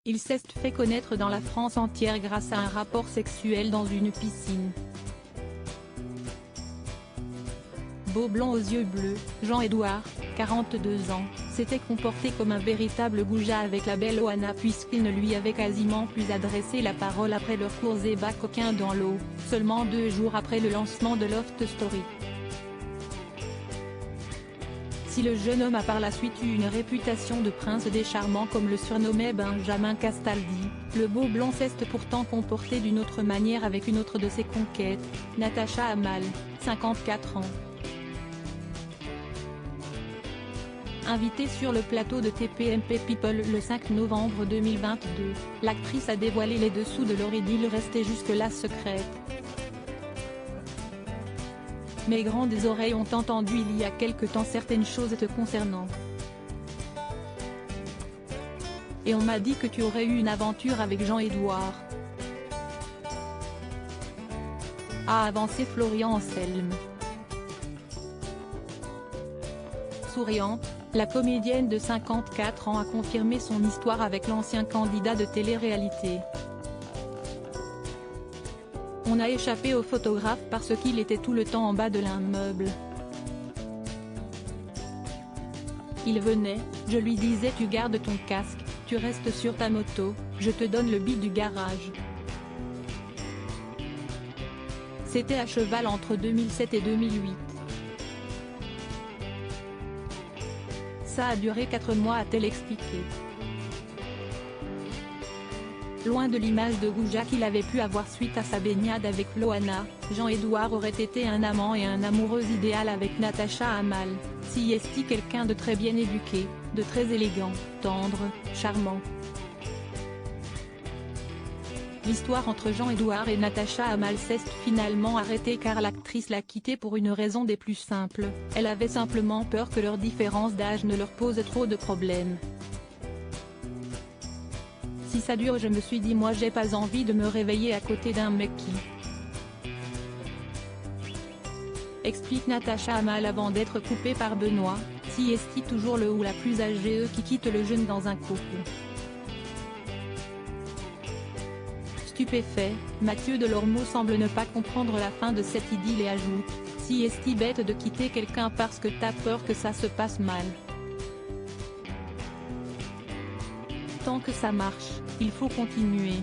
Il s'est fait connaître dans la France entière grâce à un rapport sexuel dans une piscine. Beau blond aux yeux bleus, Jean-Édouard, 42 ans, s'était comporté comme un véritable goujat avec la belle Loana puisqu'il ne lui avait quasiment plus adressé la parole après leurs courts ébats coquins dans l'eau, seulement 2 jours après le lancement de Loft Story. Si le jeune homme a par la suite eu une réputation de prince des charmants comme le surnommait Benjamin Castaldi, le beau blond s'est pourtant comporté d'une autre manière avec une autre de ses conquêtes, Natacha Hamel, 54 ans. Invitée sur le plateau de TPMP People le 5 novembre 2022, l'actrice a dévoilé les dessous de leur idylle restée jusque-là secrète. Mes grandes oreilles ont entendu il y a quelque temps certaines choses te concernant. Et on m'a dit que tu aurais eu une aventure avec Jean-Édouard. A avancé Florian Anselme. Souriante, la comédienne de 54 ans a confirmé son histoire avec l'ancien candidat de télé-réalité. On a échappé au photographe parce qu'il était tout le temps en bas de l'immeuble. Il venait, je lui disais tu gardes ton casque, tu restes sur ta moto, je te donne le billet du garage. C'était à cheval entre 2007 et 2008. Ça a duré 4 mois a-t-elle expliqué. Loin de l'image de goujat qu'il avait pu avoir suite à sa baignade avec Loana, Jean-Édouard aurait été un amant et un amoureux idéal avec Natacha Hamel, si est quelqu'un de très bien éduqué, de très élégant, tendre, charmant. L'histoire entre Jean-Édouard et Natacha Hamel s'est finalement arrêtée car l'actrice l'a quitté pour une raison des plus simples, elle avait simplement peur que leur différence d'âge ne leur pose trop de problèmes. Si ça dure je me suis dit moi j'ai pas envie de me réveiller à côté d'un mec qui… Explique Natacha Hamel avant d'être coupée par Benoît, si est toujours le ou la plus âgée qui quitte le jeune dans un couple. Stupéfait, Mathieu Delormeau semble ne pas comprendre la fin de cette idylle et ajoute, si est bête de quitter quelqu'un parce que t'as peur que ça se passe mal. Tant que ça marche, il faut continuer.